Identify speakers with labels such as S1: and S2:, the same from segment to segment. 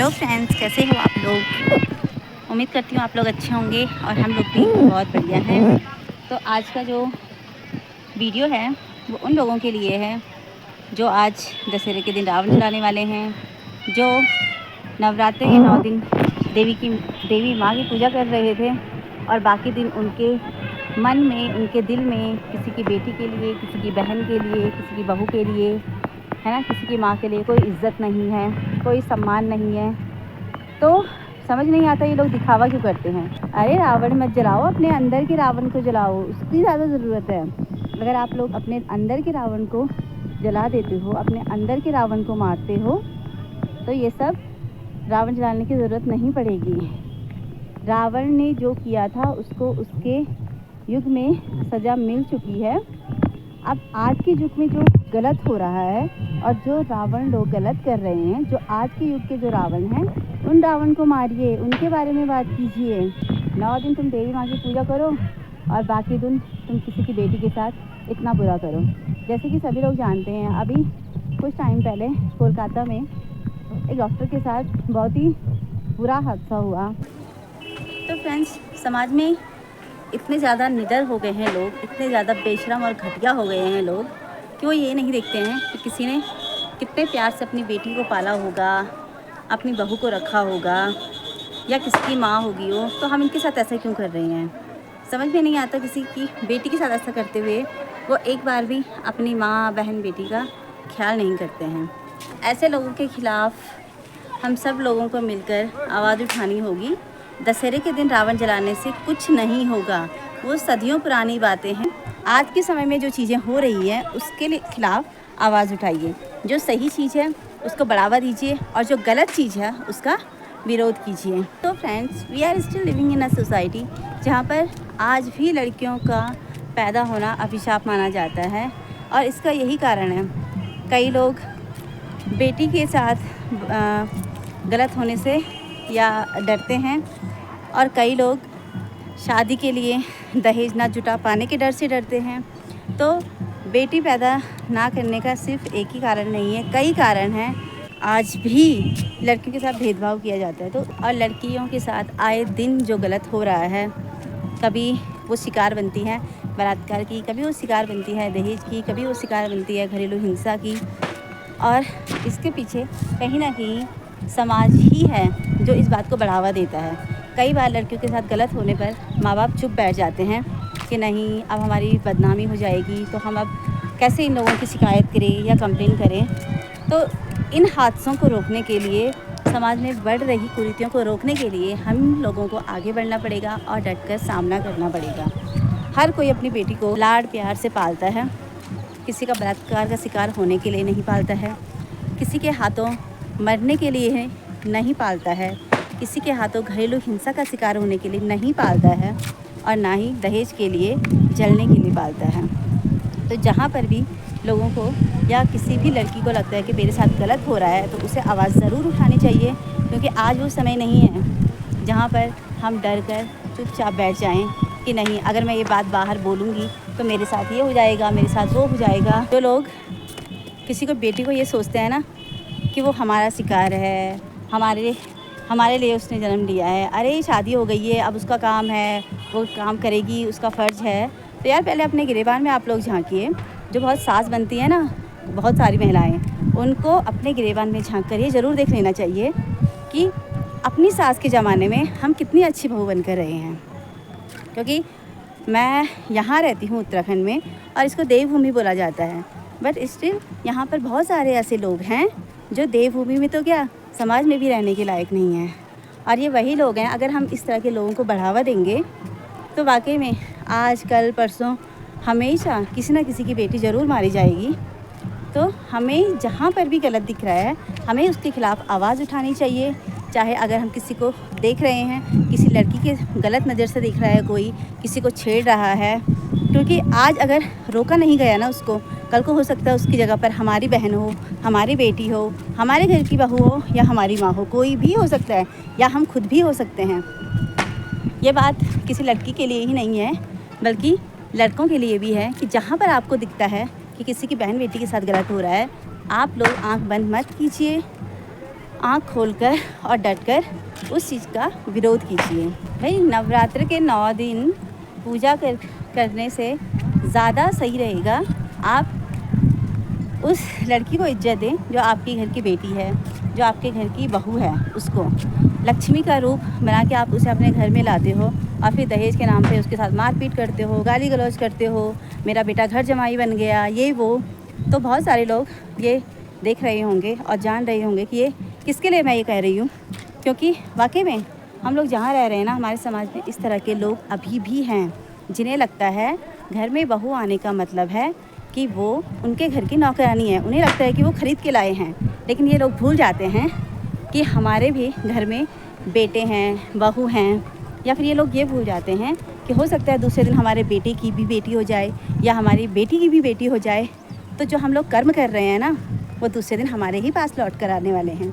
S1: Hello friends, कैसे हो आप लोग। उम्मीद करती हूँ आप लोग अच्छे होंगे और हम लोग भी बहुत बढ़िया हैं। तो आज का जो वीडियो है वो उन लोगों के लिए है जो आज दशहरे के दिन रावण जलाने वाले हैं, जो नवरात्रि के 9 दिन देवी माँ की पूजा कर रहे थे और बाकी दिन उनके मन में, उनके दिल में किसी की बेटी के लिए, किसी की बहन के लिए, किसी की बहू के लिए, है ना, किसी की माँ के लिए कोई इज़्ज़त नहीं है, कोई सम्मान नहीं है। तो समझ नहीं आता ये लोग दिखावा क्यों करते हैं। अरे रावण मत जलाओ, अपने अंदर के रावण को जलाओ, उसकी ज़्यादा ज़रूरत है। अगर आप लोग अपने अंदर के रावण को जला देते हो, अपने अंदर के रावण को मारते हो, तो ये सब रावण जलाने की ज़रूरत नहीं पड़ेगी। रावण ने जो किया था उसको उसके युग में सज़ा मिल चुकी है। अब आज के युग में जो गलत हो रहा है और जो रावण लोग गलत कर रहे हैं, जो आज के युग के जो रावण हैं, उन रावण को मारिए, उनके बारे में बात कीजिए। 9 दिन तुम देवी माँ की पूजा करो और बाकी दिन तुम किसी की बेटी के साथ इतना बुरा करो। जैसे कि सभी लोग जानते हैं, अभी कुछ टाइम पहले कोलकाता में एक डॉक्टर के साथ बहुत ही बुरा हादसा हुआ। तो फ्रेंड्स, समाज में इतने ज़्यादा निडर हो गए हैं लोग, इतने ज़्यादा बेशरम और घटिया हो गए हैं लोग कि वो ये नहीं देखते हैं कि किसी ने कितने प्यार से अपनी बेटी को पाला होगा, अपनी बहू को रखा होगा, या किसी की माँ होगी वो, तो हम इनके साथ ऐसा क्यों कर रहे हैं। समझ में नहीं आता। किसी की बेटी के साथ ऐसा करते हुए वो एक बार भी अपनी माँ, बहन, बेटी का ख्याल नहीं करते हैं। ऐसे लोगों के ख़िलाफ़ हम सब लोगों को मिलकर आवाज़ उठानी होगी। दशहरे के दिन रावण जलाने से कुछ नहीं होगा, वो सदियों पुरानी बातें हैं। आज के समय में जो चीज़ें हो रही हैं उसके खिलाफ़ आवाज़ उठाइए। जो सही चीज़ है उसको बढ़ावा दीजिए और जो गलत चीज़ है उसका विरोध कीजिए। तो friends, we are still living in a society जहाँ पर आज भी लड़कियों का पैदा होना अभिशाप माना जाता है और इसका यही कारण है। कई लोग बेटी के साथ गलत होने से या डरते हैं और कई लोग शादी के लिए दहेज ना जुटा पाने के डर से डरते हैं। तो बेटी पैदा ना करने का सिर्फ एक ही कारण नहीं है, कई कारण हैं। आज भी लड़कियों के साथ भेदभाव किया जाता है। तो और लड़कियों के साथ आए दिन जो गलत हो रहा है, कभी वो शिकार बनती है बलात्कार की, कभी वो शिकार बनती है दहेज की, कभी वो शिकार बनती है घरेलू हिंसा की। और इसके पीछे कहीं ना कहीं समाज ही है जो इस बात को बढ़ावा देता है। कई बार लड़कियों के साथ गलत होने पर माँ बाप चुप बैठ जाते हैं कि नहीं, अब हमारी बदनामी हो जाएगी, तो हम अब कैसे इन लोगों की शिकायत करें या कंप्लेन करें। तो इन हादसों को रोकने के लिए, समाज में बढ़ रही कुरीतियों को रोकने के लिए हम लोगों को आगे बढ़ना पड़ेगा और डटकर सामना करना पड़ेगा। हर कोई अपनी बेटी को लाड प्यार से पालता है, किसी का बलात्कार का शिकार होने के लिए नहीं पालता है, किसी के हाथों मरने के लिए नहीं पालता है, किसी के हाथों घरेलू हिंसा का शिकार होने के लिए नहीं पालता है और ना ही दहेज के लिए, जलने के लिए पालता है। तो जहाँ पर भी लोगों को या किसी भी लड़की को लगता है कि मेरे साथ गलत हो रहा है, तो उसे आवाज़ ज़रूर उठानी चाहिए, क्योंकि आज वो समय नहीं है जहाँ पर हम डर कर चुपचाप बैठ जाएं कि नहीं, अगर मैं ये बात बाहर बोलूँगी तो मेरे साथ ये हो जाएगा, मेरे साथ वो हो जाएगा। जो लोग किसी को, बेटी को ये सोचते हैं ना कि वो हमारा शिकार है, हमारे लिए उसने जन्म लिया है, अरे शादी हो गई है, अब उसका काम है, वो काम करेगी, उसका फ़र्ज़ है। तो यार पहले अपने गिरेबान में आप लोग झांकिए। जो बहुत सास बनती है ना, बहुत सारी महिलाएं, उनको अपने गिरेबान में झांक कर ये ज़रूर देख लेना चाहिए कि अपनी सास के ज़माने में हम कितनी अच्छी बहू बनकर रहे हैं। क्योंकि मैं यहाँ रहती हूँ उत्तराखंड में और इसको देवभूमि बोला जाता है, बट स्टिल यहाँ पर बहुत सारे ऐसे लोग हैं जो देवभूमि में तो क्या, समाज में भी रहने के लायक नहीं है। और ये वही लोग हैं, अगर हम इस तरह के लोगों को बढ़ावा देंगे तो वाकई में आज कल परसों हमेशा किसी न किसी की बेटी ज़रूर मारी जाएगी। तो हमें जहाँ पर भी गलत दिख रहा है, हमें उसके ख़िलाफ़ आवाज़ उठानी चाहिए। चाहे अगर हम किसी को देख रहे हैं, किसी लड़की के गलत नज़र से देख रहा है, कोई किसी को छेड़ रहा है, क्योंकि आज अगर रोका नहीं गया ना उसको, कल को हो सकता है उसकी जगह पर हमारी बहन हो, हमारी बेटी हो, हमारे घर की बहू हो या हमारी माँ हो, कोई भी हो सकता है, या हम खुद भी हो सकते हैं। ये बात किसी लड़की के लिए ही नहीं है, बल्कि लड़कों के लिए भी है कि जहाँ पर आपको दिखता है कि किसी की बहन बेटी के साथ गलत हो रहा है, आप लोग आंख बंद मत कीजिए, आँख खोलकर और डटकर उस चीज़ का विरोध कीजिए। भाई नवरात्र के 9 दिन पूजा करने से ज़्यादा सही रहेगा आप उस लड़की को इज्जत दें जो आपके घर की बेटी है, जो आपके घर की बहू है। उसको लक्ष्मी का रूप बना के आप उसे अपने घर में लाते हो और फिर दहेज के नाम पे उसके साथ मारपीट करते हो, गाली गलौज करते हो, मेरा बेटा घर जमाई बन गया, ये वो। तो बहुत सारे लोग ये देख रहे होंगे और जान रहे होंगे कि ये किसके लिए मैं ये कह रही हूँ, क्योंकि वाकई में हम लोग जहाँ रह रहे हैं ना, हमारे समाज में इस तरह के लोग अभी भी हैं जिन्हें लगता है घर में बहू आने का मतलब है कि वो उनके घर की नौकरानी है। उन्हें लगता है कि वो ख़रीद के लाए हैं, लेकिन ये लोग भूल जाते हैं कि हमारे भी घर में बेटे हैं, बहू हैं। या फिर ये लोग ये भूल जाते हैं कि हो सकता है दूसरे दिन हमारे बेटे की भी बेटी हो जाए या हमारी बेटी की भी बेटी हो जाए। तो जो हम लोग कर्म कर रहे हैं ना, वो दूसरे दिन हमारे ही पास लौट कर आने वाले हैं।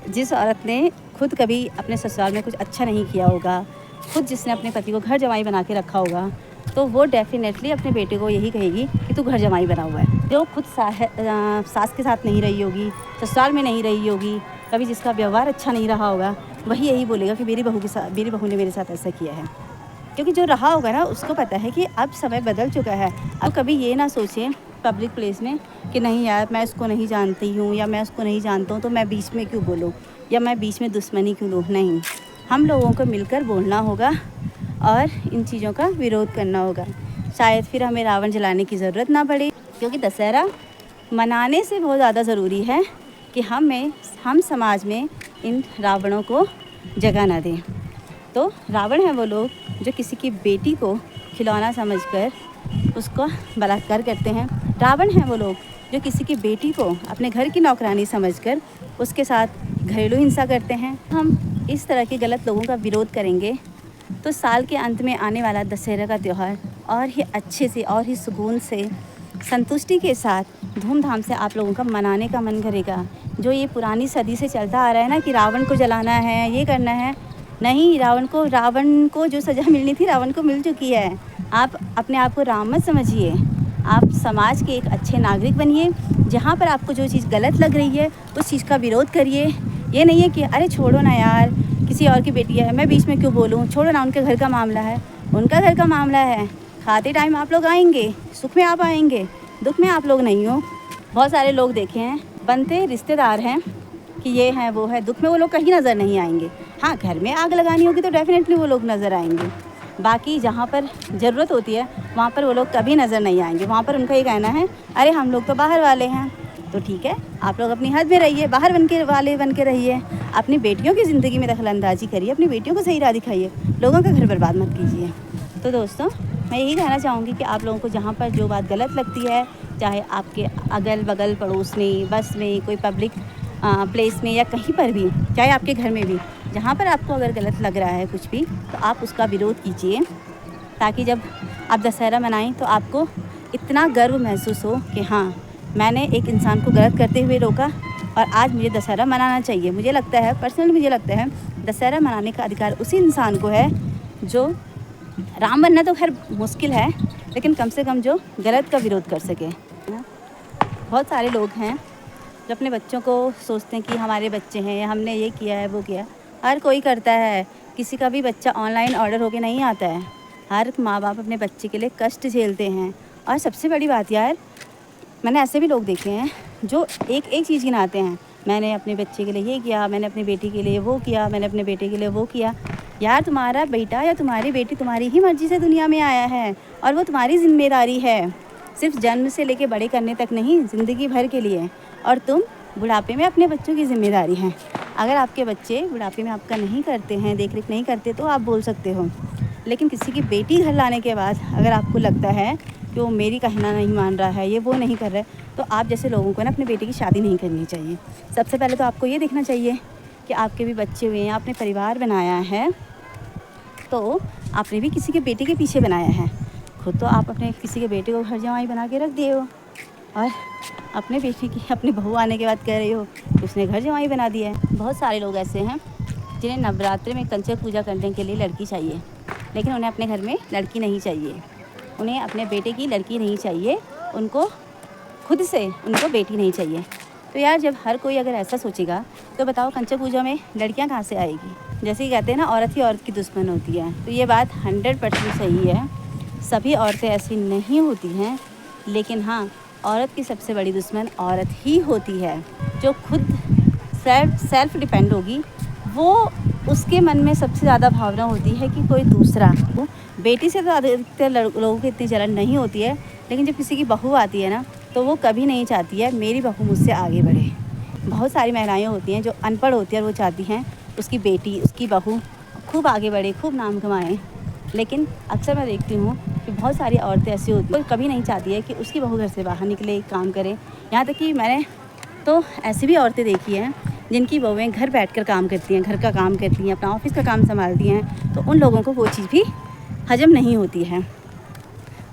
S1: जिस औरत ने खुद कभी अपने ससुराल में कुछ अच्छा नहीं किया होगा, खुद जिसने अपने पति को घर जमाई बना के रखा होगा, तो वो डेफिनेटली अपने बेटे को यही कहेगी कि तू घर जमाई बना हुआ है। जो खुद सास के साथ नहीं रही होगी, ससुराल में नहीं रही होगी, कभी जिसका व्यवहार अच्छा नहीं रहा होगा, वही यही बोलेगा कि मेरी बहू ने मेरे साथ ऐसा किया है। क्योंकि जो रहा होगा ना, उसको पता है कि अब समय बदल चुका है। अब कभी ये ना सोचें पब्लिक प्लेस में कि नहीं यार मैं उसको नहीं जानती हूँ या मैं उसको नहीं जानता हूँ तो मैं बीच में क्यों बोलूँ या मैं बीच में दुश्मनी क्यों लूँ। नहीं, हम लोगों को मिलकर बोलना होगा और इन चीज़ों का विरोध करना होगा। शायद फिर हमें रावण जलाने की ज़रूरत ना पड़े, क्योंकि दशहरा मनाने से बहुत ज़्यादा ज़रूरी है कि हम समाज में इन रावणों को जगह ना दें। तो रावण है वो लोग जो किसी की बेटी को खिलौना समझकर उसको बलात्कार करते हैं। रावण है वो लोग जो किसी की बेटी को अपने घर की नौकरानी समझकर उसके साथ घरेलू हिंसा करते हैं। हम इस तरह के गलत लोगों का विरोध करेंगे तो साल के अंत में आने वाला दशहरा का त्यौहार और ही अच्छे से और ही सुकून से संतुष्टि के साथ धूमधाम से आप लोगों का मनाने का मन करेगा। जो ये पुरानी सदी से चलता आ रहा है ना कि रावण को जलाना है, ये करना है, नहीं, रावण को जो सज़ा मिलनी थी रावण को मिल चुकी है। आप अपने आप को राम मत समझिए, आप समाज के एक अच्छे नागरिक बनिए। जहाँ पर आपको जो चीज़ गलत लग रही है उस चीज़ का विरोध करिए। ये नहीं है कि अरे छोड़ो ना यार, किसी और की बेटी है, मैं बीच में क्यों बोलूँ, छोड़ो ना, उनके घर का मामला है, उनका घर का मामला है। खाते टाइम आप लोग आएंगे, सुख में आप आएंगे, दुख में आप लोग नहीं हो। बहुत सारे लोग देखे हैं, बनते रिश्तेदार हैं कि ये है वो है, दुख में वो लोग कहीं नज़र नहीं आएंगे। हाँ, घर में आग लगानी होगी तो डेफिनेटली वो लोग नज़र आएंगे, बाकी जहाँ पर ज़रूरत होती है वहाँ पर वो लोग कभी नज़र नहीं आएंगे। वहाँ पर उनका ये कहना है अरे हम लोग तो बाहर वाले हैं। तो ठीक है, आप लोग अपनी हद में रहिए, बाहर बन के रहिए, अपनी बेटियों की ज़िंदगी में दखलंदाजी करिए, अपनी बेटियों को सही राह दिखाइए, लोगों का घर बर्बाद मत कीजिए। तो दोस्तों, मैं यही कहना चाहूँगी कि आप लोगों को जहाँ पर जो बात गलत लगती है, चाहे आपके अगल बगल पड़ोस में, बस में, कोई पब्लिक प्लेस में या कहीं पर भी, चाहे आपके घर में भी, जहाँ पर आपको अगर गलत लग रहा है कुछ भी, तो आप उसका विरोध कीजिए, ताकि जब आप दशहरा मनाएं तो आपको इतना गर्व महसूस हो कि हाँ, मैंने एक इंसान को गलत करते हुए रोका और आज मुझे दशहरा मनाना चाहिए। मुझे लगता है, पर्सनली मुझे लगता है, दशहरा मनाने का अधिकार उसी इंसान को है जो राम बनना तो खैर मुश्किल है, लेकिन कम से कम जो गलत का विरोध कर सके। बहुत सारे लोग हैं जो अपने बच्चों को सोचते हैं कि हमारे बच्चे हैं, हमने ये किया है, वो किया। हर कोई करता है, किसी का भी बच्चा ऑनलाइन ऑर्डर होके नहीं आता है। हर माँ बाप अपने बच्चे के लिए कष्ट झेलते हैं। और सबसे बड़ी बात यार, मैंने ऐसे भी लोग देखे हैं जो एक चीज़ गिनाते हैं, मैंने अपने बच्चे के लिए ये किया, मैंने अपनी बेटी के लिए वो किया, मैंने अपने बेटे के लिए वो किया। यार, तुम्हारा बेटा या तुम्हारी बेटी तुम्हारी ही मर्ज़ी से दुनिया में आया है और वो तुम्हारी ज़िम्मेदारी है, सिर्फ जन्म से लेके बड़े करने तक नहीं, ज़िंदगी भर के लिए। और तुम बुढ़ापे में अपने बच्चों की ज़िम्मेदारी है। अगर आपके बच्चे बुढ़ापे में आपका नहीं करते हैं, देख रेख नहीं करते, तो आप बोल सकते हो, लेकिन किसी की बेटी घर लाने के बाद अगर आपको लगता है कि वो मेरी कहना नहीं मान रहा है, ये वो नहीं कर रहा है, तो आप जैसे लोगों को ना अपने बेटे की शादी नहीं करनी चाहिए। सबसे पहले तो आपको ये देखना चाहिए कि आपके भी बच्चे हुए हैं, आपने परिवार बनाया है, तो आपने भी किसी के बेटे के पीछे बनाया है। खुद तो आप अपने किसी के बेटे को घर जमाई बना के रख दिए हो और अपने बेटे की अपनी बहू आने के बाद कह रही हो कि उसने घर जमाई बना दिया है। बहुत सारे लोग ऐसे हैं जिन्हें नवरात्रि में कंचक पूजा करने के लिए लड़की चाहिए, लेकिन उन्हें अपने घर में लड़की नहीं चाहिए, उन्हें अपने बेटे की लड़की नहीं चाहिए, उनको खुद से उनको बेटी नहीं चाहिए। तो यार, जब हर कोई अगर ऐसा सोचेगा तो बताओ कंचक पूजा में लड़कियां कहाँ से आएगी? जैसे कि कहते हैं ना, औरत ही औरत की दुश्मन होती है, तो ये बात 100% सही है। सभी औरतें ऐसी नहीं होती हैं, लेकिन हाँ, औरत की सबसे बड़ी दुश्मन औरत ही होती है। जो खुद सेल्फ डिपेंड होगी, वो उसके मन में सबसे ज़्यादा भावना होती है कि कोई दूसरा। बेटी से तो अधिकतर लोगों की इतनी जलन नहीं होती है, लेकिन जब किसी की बहू आती है ना, तो वो कभी नहीं चाहती है मेरी बहू मुझसे आगे बढ़े। बहुत सारी महिलाएं होती हैं जो अनपढ़ होती हैं और वो चाहती हैं उसकी बेटी, उसकी बहू खूब आगे बढ़े, खूब नाम कमाए। लेकिन अक्सर मैं देखती हूँ कि बहुत सारी औरतें ऐसी होती हैं, कोई कभी नहीं चाहती है कि उसकी बहू घर से बाहर निकले, काम करे। यहाँ तक कि मैंने तो ऐसी भी औरतें देखी हैं जिनकी बहुएं घर बैठकर काम करती हैं, घर का काम करती हैं, अपना ऑफिस का काम संभालती हैं, तो उन लोगों को वो चीज़ भी हजम नहीं होती है।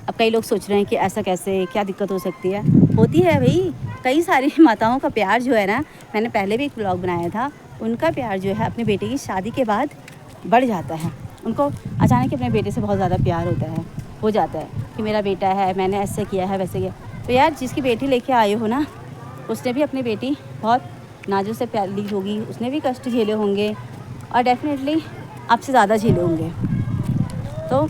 S1: अब कई लोग सोच रहे हैं कि ऐसा कैसे, क्या दिक्कत हो सकती है? होती है भाई। कई सारी माताओं का प्यार जो है ना, मैंने पहले भी एक ब्लॉग बनाया था, उनका प्यार जो है अपने बेटे की शादी के बाद बढ़ जाता है। उनको अचानक अपने बेटे से बहुत ज़्यादा प्यार हो जाता है कि मेरा बेटा है, मैंने ऐसे किया है, वैसे किया। तो यार, जिसकी बेटी लेके आए हो ना, उसने भी अपनी बेटी बहुत नाजुक से प्यार ली होगी, उसने भी कष्ट झेले होंगे और डेफिनेटली आपसे ज़्यादा झेले होंगे। तो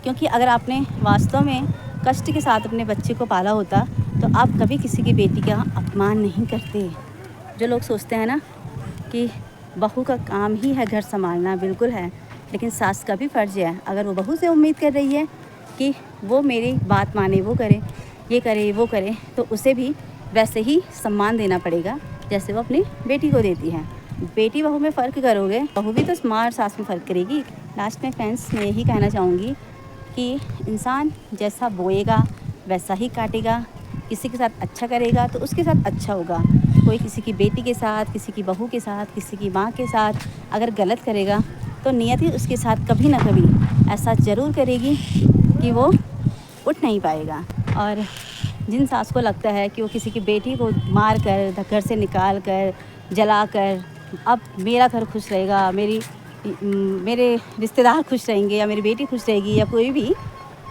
S1: क्योंकि अगर आपने वास्तव में कष्ट के साथ अपने बच्चे को पाला होता, तो आप कभी किसी की बेटी का अपमान नहीं करते। जो लोग सोचते हैं ना कि बहू का काम ही है घर संभालना, बिल्कुल है, लेकिन सास का भी फ़र्ज़ है। अगर वो बहू से उम्मीद कर रही है कि वो मेरी बात माने, वो करे, ये करे, वो करे, तो उसे भी वैसे ही सम्मान देना पड़ेगा जैसे वो अपनी बेटी को देती है। बेटी बहू में फ़र्क करोगे, बहू भी तो स्मार्ट सास में फ़र्क करेगी। लास्ट में फ्रेंड्स, मैं यही कहना चाहूँगी कि इंसान जैसा बोएगा वैसा ही काटेगा। किसी के साथ अच्छा करेगा तो उसके साथ अच्छा होगा। कोई किसी की बेटी के साथ, किसी की बहू के साथ, किसी की माँ के साथ अगर गलत करेगा, तो नियति उसके साथ कभी ना कभी ऐसा ज़रूर करेगी कि वो उठ नहीं पाएगा। और जिन सास को लगता है कि वो किसी की बेटी को मार कर, घर से निकाल कर, जला कर, अब मेरा घर खुश रहेगा, मेरे रिश्तेदार खुश रहेंगे, या मेरी बेटी खुश रहेगी, या कोई भी,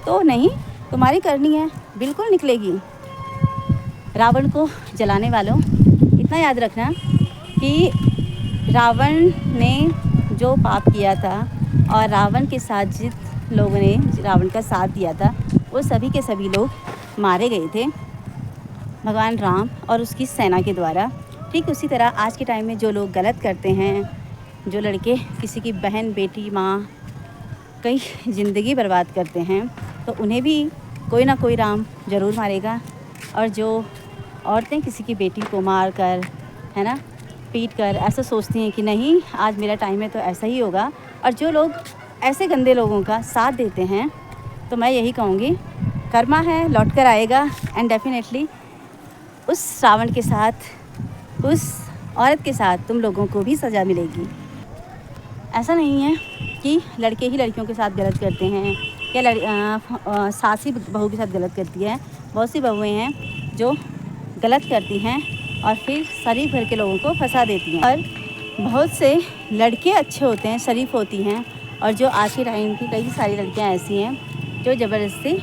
S1: तो नहीं, तुम्हारी करनी है बिल्कुल निकलेगी। रावण को जलाने वालों, इतना याद रखना कि रावण ने जो पाप किया था और रावण के साथ जिन लोगों ने रावण का साथ दिया था, वो सभी के सभी लोग मारे गए थे भगवान राम और उसकी सेना के द्वारा। ठीक उसी तरह आज के टाइम में जो लोग गलत करते हैं, जो लड़के किसी की बहन, बेटी, माँ, कई ज़िंदगी बर्बाद करते हैं, तो उन्हें भी कोई ना कोई राम ज़रूर मारेगा। और जो औरतें किसी की बेटी को मार कर, है ना, पीट कर ऐसा सोचती हैं कि नहीं आज मेरा टाइम है तो ऐसा ही होगा, और जो लोग ऐसे गंदे लोगों का साथ देते हैं, तो मैं यही कहूँगी, कर्मा है, लौट कर आएगा। एंड डेफिनेटली उस रावण के साथ, उस औरत के साथ तुम लोगों को भी सज़ा मिलेगी। ऐसा नहीं है कि लड़के ही लड़कियों के साथ गलत करते हैं या सास ही बहू के साथ गलत करती है। बहुत सी बहुएं हैं जो गलत करती हैं और फिर शरीफ घर के लोगों को फंसा देती हैं। और बहुत से लड़के अच्छे होते हैं, शरीफ होती हैं, और जो आज के टाइम की कई सारी लड़कियां ऐसी हैं जो ज़बरदस्ती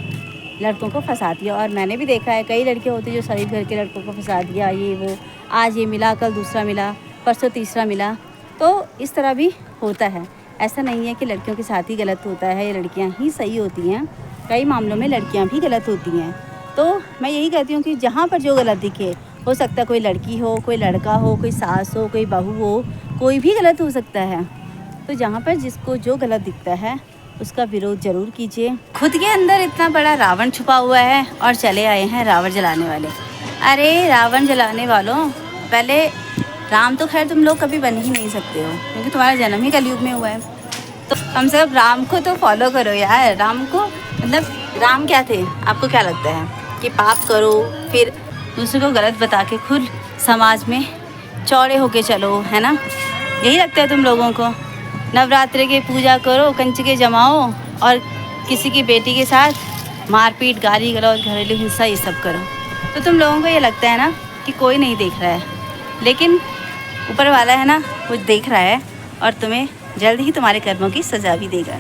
S1: लड़कों को फंसाती है। और मैंने भी देखा है कई लड़के होते हैं जो शरीफ घर के लड़कों को फंसा दिया, ये वो, आज ये मिला, कल दूसरा मिला, परसों तीसरा मिला। तो इस तरह भी होता है। ऐसा नहीं है कि लड़कियों के साथ ही गलत होता है या लड़कियां ही सही होती हैं, कई मामलों में लड़कियां भी गलत होती हैं। तो मैं यही कहती हूँ कि जहाँ पर जो गलत दिखे, हो सकता है कोई लड़की हो, कोई लड़का हो, कोई सास हो, कोई बहू हो, कोई भी गलत हो सकता है। तो जहाँ पर जिसको जो गलत दिखता है उसका विरोध ज़रूर कीजिए। खुद के अंदर इतना बड़ा रावण छुपा हुआ है और चले आए हैं रावण जलाने वाले। अरे रावण जलाने वालों, पहले राम तो खैर तुम लोग कभी बन ही नहीं सकते हो, क्योंकि तुम्हारा जन्म ही कलयुग में हुआ है। तो कम से कम राम को तो फॉलो करो यार। राम को मतलब राम क्या थे, आपको क्या लगता है कि पाप करो फिर दूसरे को गलत बता के खुद समाज में चौड़े होके चलो, है ना? यही लगता है तुम लोगों को। नवरात्रि की पूजा करो, कंचके जमाओ और किसी की बेटी के साथ मारपीट, गाली गलौज, घरेलू हिंसा, ये सब करो। तो तुम लोगों को ये लगता है ना कि कोई नहीं देख रहा है, लेकिन ऊपर वाला है ना, वो देख रहा है और तुम्हें जल्द ही तुम्हारे कर्मों की सज़ा भी देगा।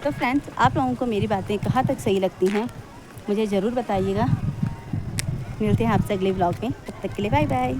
S1: तो फ्रेंड्स, आप लोगों को मेरी बातें कहाँ तक सही लगती हैं मुझे ज़रूर बताइएगा। मिलते हैं आपसे अगले ब्लॉग में, तब तक के लिए बाय बाय।